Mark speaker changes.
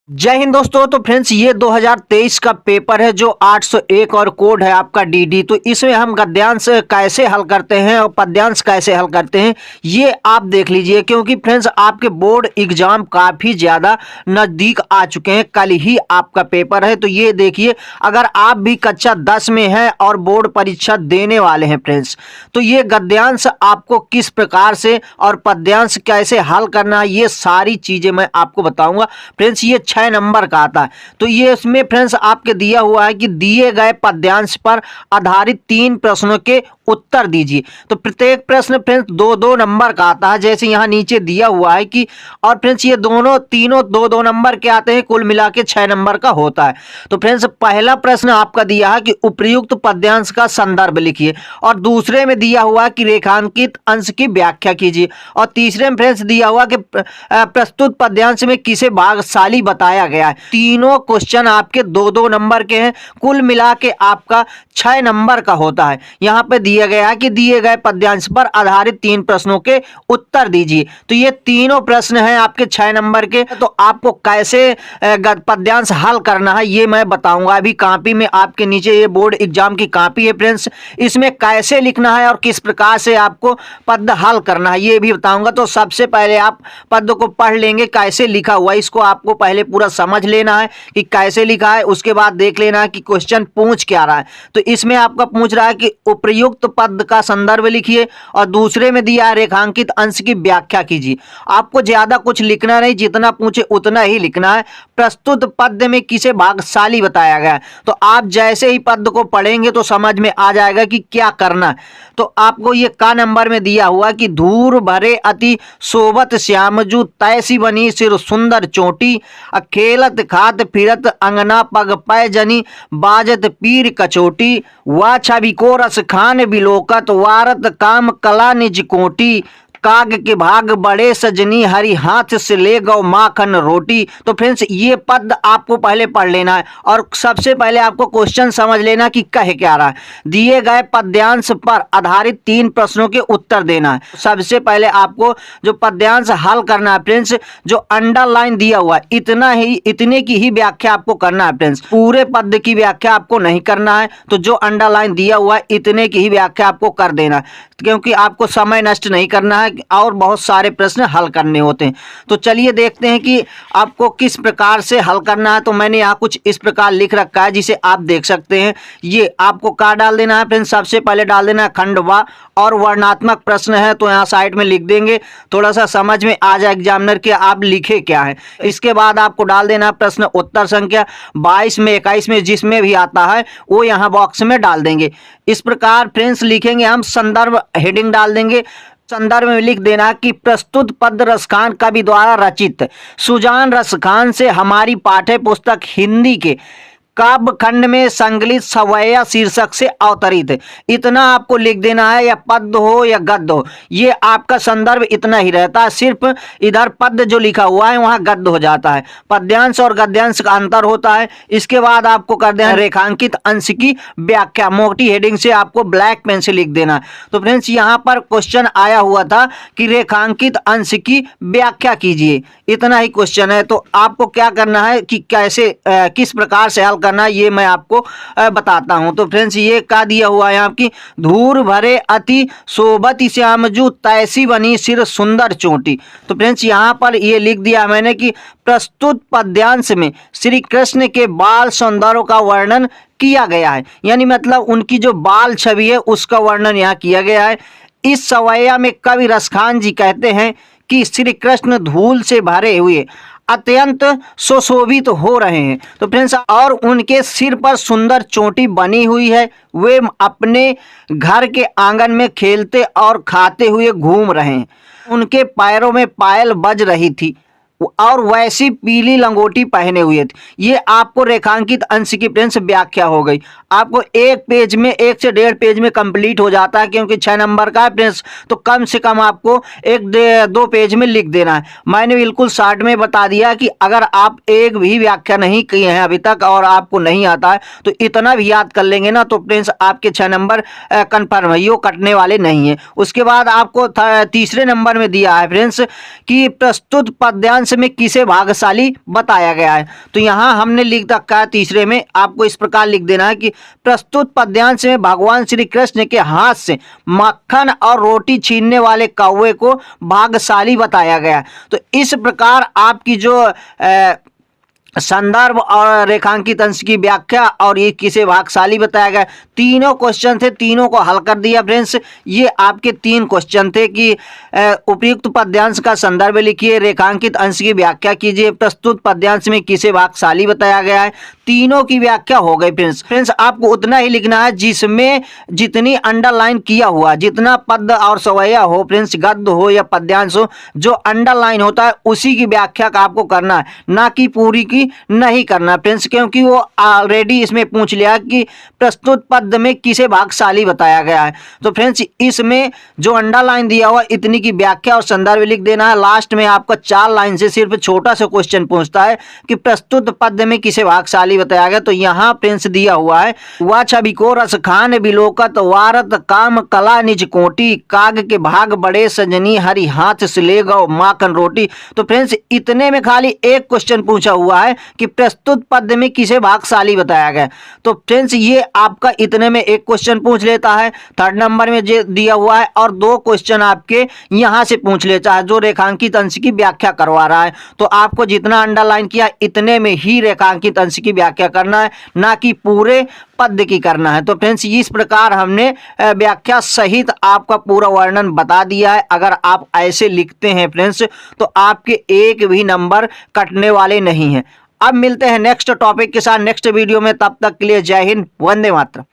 Speaker 1: जय हिंद दोस्तों। तो फ्रेंड्स ये 2023 का पेपर है जो 801 और कोड है आपका डीडी। तो इसमें हम गद्यांश कैसे हल करते हैं और पद्यांश कैसे हल करते हैं ये आप देख लीजिए, क्योंकि फ्रेंड्स आपके बोर्ड एग्जाम काफ़ी ज़्यादा नज़दीक आ चुके हैं। कल ही आपका पेपर है, तो ये देखिए, अगर आप भी कक्षा 10 में हैं और बोर्ड परीक्षा देने वाले हैं फ्रेंड्स, तो ये गद्यांश आपको किस प्रकार से और पद्यांश कैसे हल करना है ये सारी चीज़ें मैं आपको बताऊँगा फ्रेंड्स। ये 6 नंबर का आता है। तो ये इसमें फ्रेंड्स आपके दिया हुआ है कि दिए गए पद्यांश पर आधारित 3 प्रश्नों के उत्तर दीजिए। तो प्रत्येक प्रश्न फ्रेंड्स 2-2 नंबर का आता है, जैसे यहाँ नीचे दिया हुआ है कि, और फ्रेंड्स ये दोनों तीनों 2-2 नंबर के आते हैं, कुल मिला के 6 नंबर का होता है। तो फ्रेंड्स पहला प्रश्न आपका दिया है कि उपर्युक्त पद्यांश का संदर्भ लिखिए, और दूसरे में दिया हुआ है कि रेखांकित अंश की व्याख्या कीजिए, और तीसरे में फ्रेंड्स दिया हुआ कि प्रस्तुत पद्यांश में किसे भागशाली बताया गया है। तीनों क्वेश्चन आपके 2-2 नंबर के हैं, कुल मिला के आपका 6 नंबर का होता है। यहाँ पे दिया गया है कि दिए गए पद्यांश पर आधारित 3 प्रश्नों के उत्तर दीजिए। तो ये तीनों प्रश्न हैं आपके 6 नंबर के। तो आपको कैसे पद्यांश हल करना है ये मैं बताऊंगा। अभी कॉपी में आपके नीचे ये बोर्ड एग्जाम की कॉपी है फ्रेंड्स, इसमें कैसे लिखना है और किस प्रकार से आपको पद हल करना है ये भी बताऊंगा। तो सबसे पहले आप पद को पढ़ लेंगे कैसे लिखा हुआ है, इसको आपको पहले पूरा समझ लेना है कि कैसे लिखा है। उसके बाद देख लेना है कि क्वेश्चन पूछ क्या रहा है। तो इसमें आपका पूछ रहा है कि उपर्युक्त पद का संदर्भ लिखिए, और दूसरे में दिया है रेखांकित अंश की व्याख्या कीजिए। आपको ज्यादा कुछ लिखना नहीं, जितना पूछे उतना ही लिखना है। प्रस्तुत पद में किसे भागशाली बताया गया है। तो आप जैसे ही पद को पढ़ेंगे तो समझ में आ जाएगा कि क्या करना है। तो आपको ये का नंबर में दिया हुआ कि धूर भरे अति शोभत श्यामजू तैसी बनी सिर सुंदर चोटी, खेलत खात फिरत अंगना पग पै जनी बाजत पीर कचोटी, वा छवि को रस खान बिलोकत वारत काम कला निज कोटी, काग के भाग बड़े सजनी हरी हाथ से ले गौ माखन रोटी। तो फ्रेंड्स ये पद आपको पहले पढ़ लेना है, और सबसे पहले आपको क्वेश्चन समझ लेना कि कह क्या रहा है। दिए गए पद्यांश पर आधारित 3 प्रश्नों के उत्तर देना है। सबसे पहले आपको जो पद्यांश हल करना है फ्रेंड्स, जो अंडरलाइन दिया हुआ है इतने की ही व्याख्या आपको करना है फ्रेंड्स। पूरे पद की व्याख्या आपको नहीं करना है। तो जो अंडरलाइन दिया हुआ है इतने की ही व्याख्या आपको कर देना है, क्योंकि आपको समय नष्ट नहीं करना है और बहुत सारे प्रश्न हल करने होते हैं। तो चलिए देखते हैं कि आपको किस प्रकार से हल करना है। तो मैंने यहाँ कुछ इस प्रकार लिख रखा है जिसे आप देख सकते हैं। ये आपको क्या डाल देना है फ्रेंड्स, सबसे पहले डाल देना है खंड व, और वर्णात्मक प्रश्न है तो यहाँ साइड में लिख देंगे, थोड़ा सा समझ में आ जाए एग्जामिनर के आप लिखे क्या है। इसके बाद आपको डाल देना प्रश्न उत्तर संख्या 22 में 21 में जिसमें भी आता है वो यहाँ बॉक्स में डाल देंगे। इस प्रकार फ्रेंड्स लिखेंगे हम। संदर्भ हेडिंग डाल देंगे, संदर्भ में लिख देना कि प्रस्तुत पद रसखान कवि द्वारा रचित सुजान रसखान से हमारी पाठ्य पुस्तक हिंदी के काव्य खंड में संकलित सवैया शीर्षक से अवतरित है। इतना आपको लिख देना है, या पद हो या गद्य हो, ये आपका संदर्भ इतना ही रहता है। सिर्फ इधर पद जो लिखा हुआ है वहाँ गद्य हो जाता है। पद्यांश और गद्यांश का अंतर होता है। इसके बाद आपको कर देना रेखांकित अंश की व्याख्या, मोटी हेडिंग से आपको ब्लैक पेन से लिख देना। तो फ्रेंड्स यहाँ पर क्वेश्चन आया हुआ था कि रेखांकित अंश की व्याख्या कीजिए, इतना ही क्वेश्चन है। तो आपको क्या करना है कि कैसे किस प्रकार से हल करना ये मैं आपको बताता हूं। तो फ्रेंड्स ये क्या दिया हुआ है आपकी, धूर भरे अति शोभत श्यामजू तैसी बनी सिर सुंदर चोटी। तो फ्रेंड्स यहाँ पर ये लिख दिया मैंने कि प्रस्तुत पद्यांश में श्री कृष्ण के बाल सौंदर्य का वर्णन किया गया है, यानी मतलब उनकी जो बाल छवि है उसका वर्णन यहाँ किया गया है। इस सवैया में कवि रसखान जी कहते हैं कि श्री कृष्ण धूल से भरे हुए अत्यंत सुशोभित हो रहे हैं। तो फ्रेंड्स और उनके सिर पर सुंदर चोटी बनी हुई है, वे अपने घर के आंगन में खेलते और खाते हुए घूम रहे हैं। उनके पैरों में पायल बज रही थी और वैसी पीली लंगोटी पहने हुए थे। ये आपको रेखांकित अंश की फ्रेंड्स व्याख्या हो गई। आपको एक पेज में 1 से 1.5 पेज में कंप्लीट हो जाता है, क्योंकि 6 नंबर का है फ्रेंड्स, तो कम से कम आपको 1-2 पेज में लिख देना है। मैंने बिल्कुल शॉर्ट में बता दिया कि अगर आप एक भी व्याख्या नहीं किए हैं अभी तक और आपको नहीं आता है तो इतना भी याद कर लेंगे ना तो फ्रेंड्स आपके 6 नंबर कंफर्म है, ये कटने वाले नहीं है। उसके बाद आपको तीसरे नंबर में दिया है फ्रेंड्स कि प्रस्तुत पद्यांश में किसे भाग्यशाली बताया गया है। तो यहाँ हमने लिख रखा है तीसरे में, आपको इस प्रकार लिख देना है कि प्रस्तुत पद्यांश में भगवान श्री कृष्ण के हाथ से मक्खन और रोटी छीनने वाले कौवे को भाग्यशाली बताया गया। तो इस प्रकार आपकी जो संदर्भ और रेखांकित अंश की व्याख्या और ये किसे भाग्यशाली बताया गया, तीनों क्वेश्चन थे, तीनों को हल कर दिया फ्रेंड्स। ये आपके 3 क्वेश्चन थे कि उपयुक्त पद्यांश का संदर्भ लिखिए, रेखांकित अंश की व्याख्या कीजिए, प्रस्तुत पद्यांश में किसे भाग्यशाली बताया गया है। तीनों की व्याख्या हो गई फ्रेंड्स। आपको उतना ही लिखना है जिसमें जितनी अंडरलाइन किया हुआ, जितना पद और सवैया हो फ्रेंड्स, गद्य हो या पद्यांश हो, जो अंडरलाइन होता है उसी की व्याख्या का आपको करना है, ना कि पूरी की नहीं करना फ्रेंड्स, क्योंकि वो ऑलरेडी इसमें पूछ लिया कि प्रस्तुत पद में किसे भाग्यशाली बताया गया है। तो फ्रेंड्स इसमें जो अंडरलाइन दिया हुआ इतनी की व्याख्या और संदर्भ लिख देना है। लास्ट में आपका 4 लाइन से सिर्फ छोटा सा क्वेश्चन पूछता है कि प्रस्तुत पद में किसे भाग्यशाली बताया गया। तो यहाँ फ्रेंड्स दिया हुआ है, वह छवि को रस खान बिलोकत वारत काम कला निज कोटि, काग के भाग बड़े सजनी हरि हाथ से ले गो माखन रोटी। तो फ्रेंड्स इतने में खाली एक क्वेश्चन पूछा हुआ है कि प्रस्तुत पद में किसे भाग्यशाली बताया गया। तो फ्रेंड्स ये आपका इतने में एक क्वेश्चन पूछ लेता है, 3rd नंबर में जो दिया हुआ है, और 2 क्वेश्चन आपके यहां से पूछ लेता है जो रेखांकित अंश की व्याख्या करवा रहा है। तो आपको जितना अंडरलाइन किया इतने में ही रेखांकित अंश की व्याख्या करना है, ना कि पूरे पद की करना है। तो फ्रेंड्स इस प्रकार हमने व्याख्या सहित आपका पूरा वर्णन बता दिया है। अगर आप ऐसे लिखते हैं फ्रेंड्स तो आपके एक भी नंबर कटने वाले नहीं हैं। अब मिलते हैं नेक्स्ट टॉपिक के साथ नेक्स्ट वीडियो में, तब तक के लिए जय हिंद, वंदे मातरम।